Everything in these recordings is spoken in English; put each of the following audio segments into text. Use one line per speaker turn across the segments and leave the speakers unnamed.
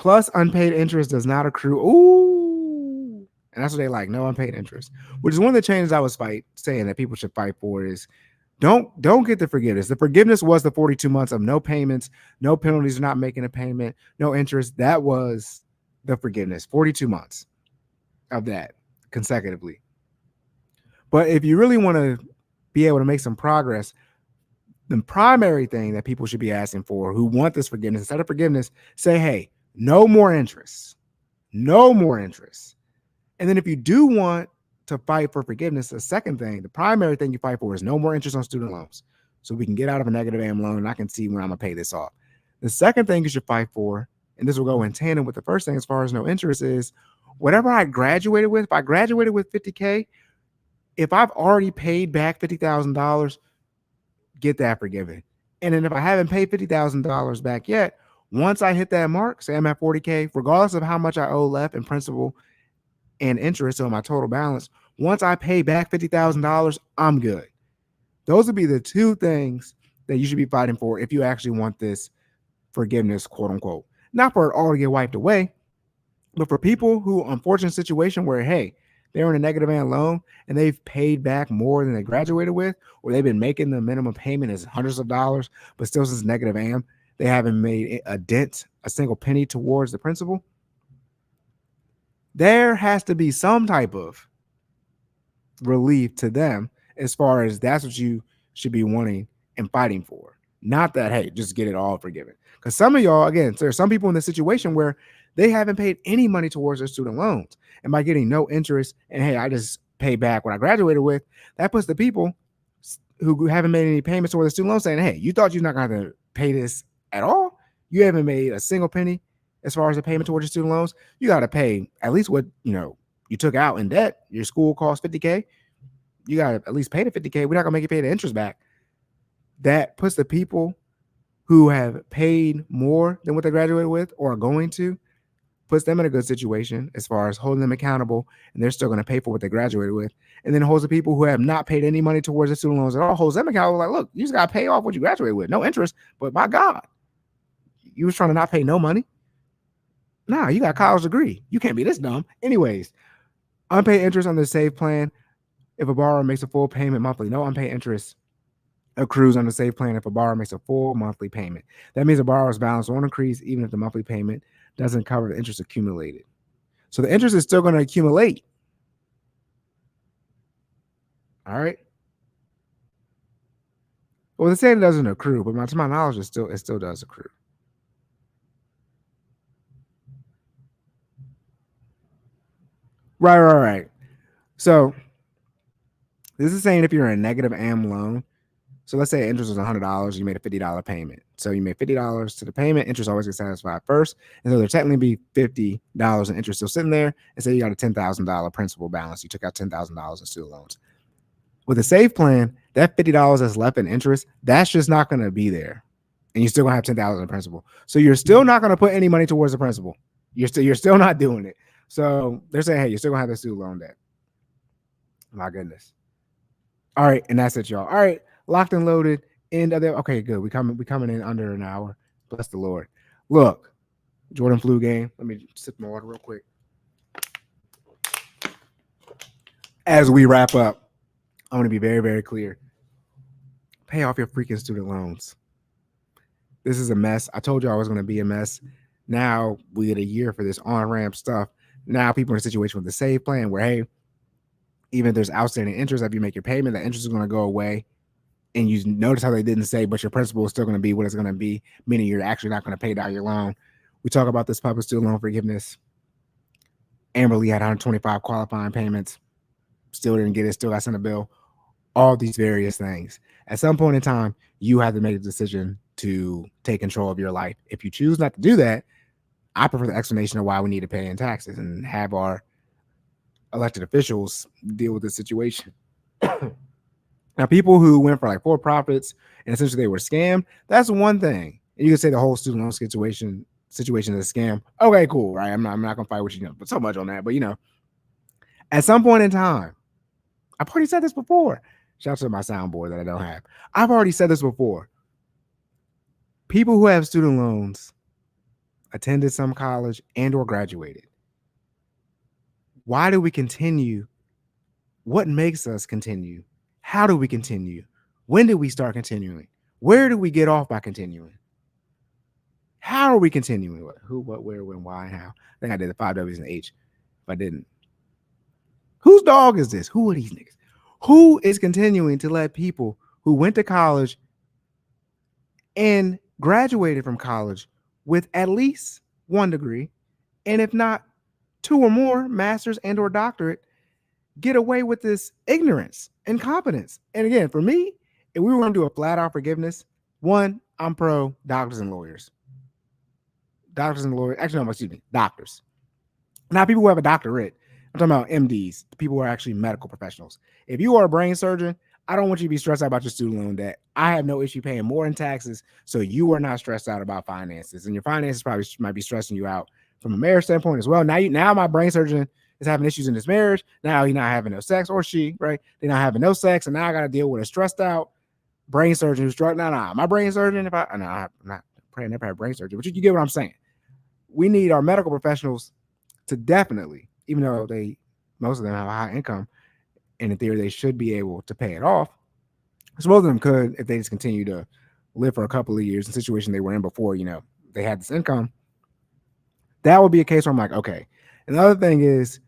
Plus unpaid interest does not accrue. Ooh. And that's what they like, no unpaid interest. Which is one of the changes I was saying that people should fight for is don't get the forgiveness. The forgiveness was the 42 months of no payments, no penalties for not making a payment, no interest. That was the forgiveness. 42 months of that consecutively. But if you really want to be able to make some progress, the primary thing that people should be asking for who want this forgiveness, instead of forgiveness, say, hey, no more interest. No more interest. And then if you do want to fight for forgiveness, the second thing, the primary thing you fight for is no more interest on student loans. So we can get out of a negative AM loan and I can see when I'm going to pay this off. The second thing you should fight for, and this will go in tandem with the first thing as far as no interest, is whatever I graduated with. If I graduated with $50K, if I've already paid back $50,000, get that forgiven. And then if I haven't paid $50,000 back yet, once I hit that mark, say I'm at 40K, regardless of how much I owe left in principal and interest on my total balance, once I pay back $50,000, I'm good. Those would be the two things that you should be fighting for if you actually want this forgiveness, quote unquote. Not for it all to get wiped away, but for people who are in unfortunate situation where, hey, they're in a negative AM loan and they've paid back more than they graduated with, or they've been making the minimum payment as hundreds of dollars, but still since negative AM, they haven't made a dent, a single penny towards the principal. There has to be some type of relief to them as far as that's what you should be wanting and fighting for. Not that, hey, just get it all forgiven. Because some of y'all, again, there's some people in this situation where they haven't paid any money towards their student loans. And by getting no interest and, hey, I just pay back what I graduated with, that puts the people who haven't made any payments towards the student loan saying, hey, you thought you're not going to pay this at all? You haven't made a single penny as far as the payment towards your student loans. You got to pay at least what, you took out in debt. Your school costs $50K. You got to at least pay the $50K. We're not going to make you pay the interest back. That puts the people who have paid more than what they graduated with or are going to, puts them in a good situation as far as holding them accountable, and they're still going to pay for what they graduated with. And then holds the people who have not paid any money towards the student loans at all, holds them accountable. Like, look, you just got to pay off what you graduated with. No interest, but by God, you was trying to not pay no money? Nah, you got a college degree. You can't be this dumb. Anyways, unpaid interest on the SAVE plan. If a borrower makes a full payment monthly, no unpaid interest accrues on the SAVE plan if a borrower makes a full monthly payment. That means a borrower's balance won't increase even if the monthly payment doesn't cover the interest accumulated. So the interest is still going to accumulate. All right. Well, the saying it doesn't accrue, but to my knowledge, it still does accrue. Right. So this is saying if you're in a negative AM loan, so let's say interest was $100, you made a $50 payment. So you made $50 to the payment, interest always gets satisfied first. And so there technically be $50 in interest still sitting there. And say you got a $10,000 principal balance. You took out $10,000 in student loans. With a SAVE plan, that $50 that's left in interest, that's just not going to be there. And you're still going to have $10,000 in principal. So you're still not going to put any money towards the principal. You're still not doing it. So they're saying, hey, you're still going to have the student loan debt. My goodness. All right. And that's it, y'all. All right. Locked and loaded. End of the okay, good. We coming in under an hour. Bless the Lord. Look, Jordan flu game. Let me sip my water real quick. As we wrap up, I want to be very, very clear. Pay off your freaking student loans. This is a mess. I told you I was going to be a mess. Now we get a year for this on-ramp stuff. Now people are in a situation with the SAVE plan where, hey, even if there's outstanding interest, if you make your payment, the interest is going to go away. And you notice how they didn't say, but your principal is still going to be what it's going to be, meaning you're actually not going to pay down your loan. We talk about this public student loan forgiveness. Amberly had 125 qualifying payments, still didn't get it, still got sent a bill. All these various things. At some point in time, you have to make a decision to take control of your life. If you choose not to do that, I prefer the explanation of why we need to pay in taxes and have our elected officials deal with this situation. Now, people who went for like for-profits and essentially they were scammed, that's one thing. And you can say the whole student loan situation is a scam. Okay, cool, right? I'm not gonna fight with you, but so much on that. But at some point in time, I've already said this before. Shout out to my soundboard that I don't have. I've already said this before. People who have student loans attended some college, and or graduated. Why do we continue? What makes us continue? How do we continue? When did we start continuing? Where do we get off by continuing? How are we continuing? What, who, what, where, when, why, and how? I think I did the 5 W's and H. If I didn't, whose dog is this? Who are these niggas? Who is continuing to let people who went to college and graduated from college with at least 1 degree, and if not 2 or more, master's and or doctorate, get away with this ignorance and competence? And again, for me, if we were going to do a flat out forgiveness, one, I'm pro doctors and lawyers. Doctors and lawyers, actually, no, excuse me, doctors. Not people who have a doctorate. I'm talking about MDs, people who are actually medical professionals. If you are a brain surgeon, I don't want you to be stressed out about your student loan debt. I have no issue paying more in taxes, so you are not stressed out about finances. And your finances probably might be stressing you out from a marriage standpoint as well. Now my brain surgeon is having issues in his marriage. Now he's not having no sex, or she, right? They're not having no sex, and now I got to deal with a stressed out brain surgeon who's struck. Nah, my brain surgeon, I'm not praying never have brain surgery, but you get what I'm saying. We need our medical professionals to definitely, even though most of them have a high income, and in theory they should be able to pay it off. So most of them could if they just continue to live for a couple of years in the situation they were in before, they had this income. That would be a case where I'm like, okay. And the other thing is,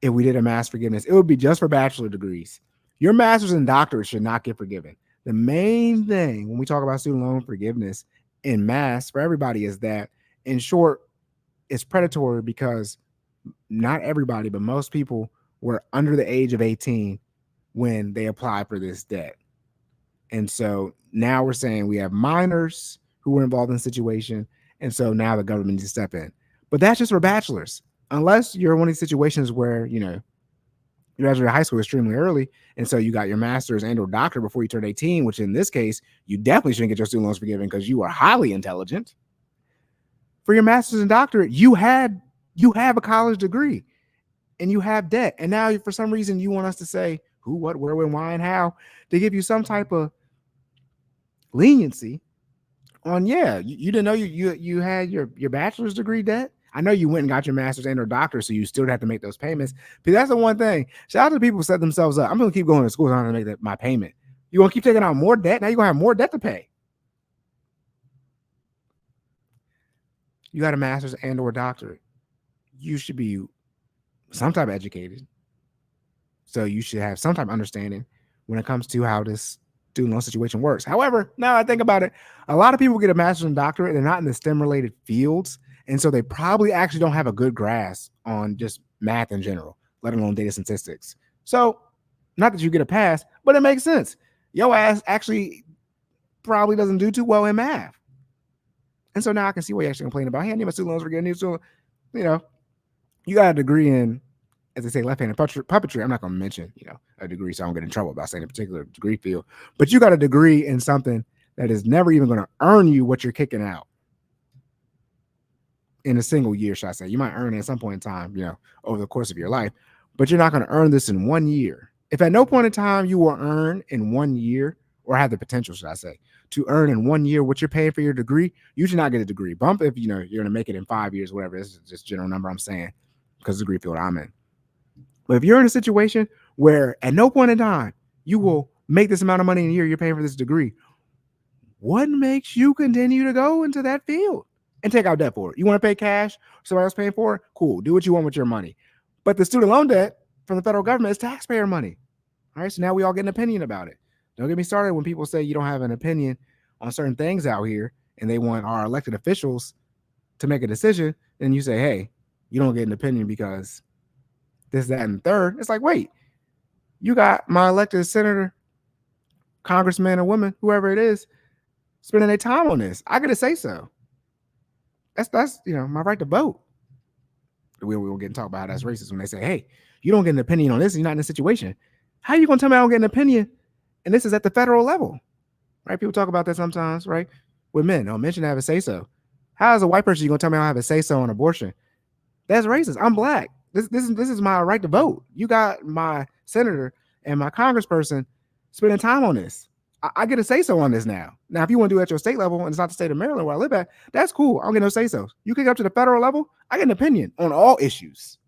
if we did a mass forgiveness, it would be just for bachelor degrees. Your master's and doctorate should not get forgiven. The main thing when we talk about student loan forgiveness in mass for everybody is that, in short, it's predatory because not everybody, but most people were under the age of 18 when they applied for this debt. And so now we're saying we have minors who were involved in the situation. And so now the government needs to step in. But that's just for bachelors. Unless you're in one of these situations where, you graduated high school extremely early, and so you got your master's and or doctorate before you turned 18, which in this case, you definitely shouldn't get your student loans forgiven because you are highly intelligent. For your master's and doctorate, you have a college degree and you have debt. And now for some reason you want us to say who, what, where, when, why, and how to give you some type of leniency on, you didn't know you had your bachelor's degree debt. I know you went and got your master's and or doctorate, so you still have to make those payments. But that's the one thing. Shout out to people who set themselves up. I'm going to keep going to school. I'm going to make my payment. You're going to keep taking out more debt. Now you're going to have more debt to pay. You got a master's and or doctorate. You should be some type of educated. So you should have some type of understanding when it comes to how this student loan situation works. However, now I think about it, a lot of people get a master's and doctorate. They're not in the STEM related fields. And so they probably actually don't have a good grasp on just math in general, let alone data statistics. So not that you get a pass, but it makes sense. Your ass actually probably doesn't do too well in math. And so now I can see what you're actually complaining about. Hey, I need my student loans forgiven. So, you got a degree in, as they say, left-handed puppetry. I'm not going to mention, a degree so I don't get in trouble about saying a particular degree field. But you got a degree in something that is never even going to earn you what you're kicking out in a single year, should I say. You might earn it at some point in time, over the course of your life, but you're not going to earn this in 1 year. If at no point in time you will earn in 1 year, or have the potential, should I say, to earn in 1 year what you're paying for your degree, you should not get a degree bump if you're going to make it in 5 years, whatever. This is just general number I'm saying because of the degree field I'm in. But if you're in a situation where at no point in time you will make this amount of money in a year you're paying for this degree, what makes you continue to go into that field and take out debt for it? You want to pay cash, somebody else paying for it? Cool, do what you want with your money. But the student loan debt from the federal government is taxpayer money. All right, so now we all get an opinion about it. Don't get me started when people say you don't have an opinion on certain things out here and they want our elected officials to make a decision. Then you say, hey, you don't get an opinion because this, that, and third. It's like, wait, you got my elected senator, congressman or woman, whoever it is, spending their time on this. I got to say so. That's my right to vote. We will get and talk about how that's racist when they say, hey, you don't get an opinion on this. You're not in this situation. How are you going to tell me I don't get an opinion? And this is at the federal level, right? People talk about that sometimes, right? With men, men should have a say-so. How is a white person going to tell me I don't have a say-so on abortion? That's racist. I'm black. This is my right to vote. You got my senator and my congressperson spending time on this. I get a say so on this now. Now, if you want to do it at your state level and it's not the state of Maryland where I live at, that's cool. I don't get no say so. You kick it up to the federal level, I get an opinion on all issues.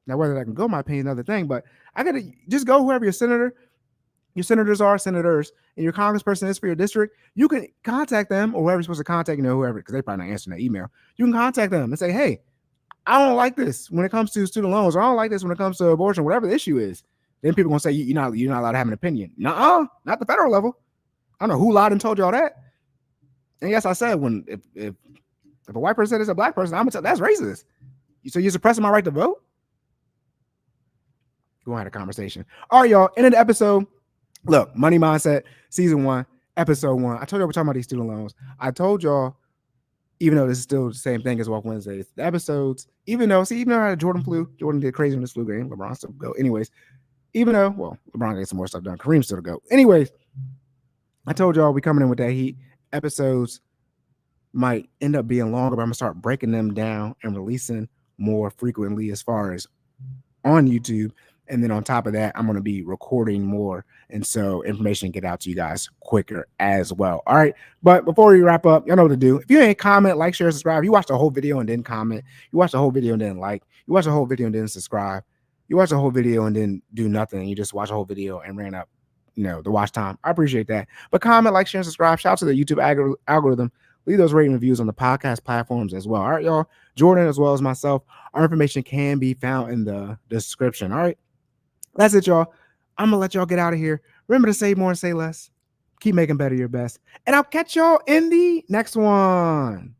Now, whether I can go, my opinion is another thing, but I gotta just go whoever your senators are, senators, and your congressperson is for your district. You can contact them or whoever you're supposed to contact, whoever, because they probably not answering that email. You can contact them and say, hey, I don't like this when it comes to student loans, or I don't like this when it comes to abortion, whatever the issue is. Then people gonna say you're not allowed to have an opinion. Nuh-uh, not the federal level. I don't know who lied and told y'all that. And yes, I said when if a white person said it's a black person, I'm gonna tell that's racist. So you're suppressing my right to vote? Go have a conversation. All right, y'all. End of the episode. Look, Money Mindset, season 1, episode 1. I told y'all we're talking about these student loans. I told y'all, even though this is still the same thing as Walk Wednesdays, the episodes, even though I had Jordan flu, Jordan did crazy in this flu game, LeBron still go. Anyways, even though, LeBron got some more stuff done, Kareem still to go. Anyways, I told y'all we coming in with that heat. Episodes might end up being longer, but I'm gonna start breaking them down and releasing more frequently as far as on YouTube. And then on top of that, I'm going to be recording more. And so information get out to you guys quicker as well. All right. But before we wrap up, you know what to do. If you ain't comment, like, share, subscribe, you watch the whole video and then comment, you watch the whole video and then like, you watch the whole video and then subscribe, you watch the whole video and then do nothing. You just watch the whole video and ran up, the watch time. I appreciate that. But comment, like, share, and subscribe. Shout out to the YouTube algorithm. Leave those rating reviews on the podcast platforms as well. All right, y'all. Jordan, as well as myself, our information can be found in the description. All right. That's it, y'all. I'm going to let y'all get out of here. Remember to say more and say less. Keep making better your best. And I'll catch y'all in the next one.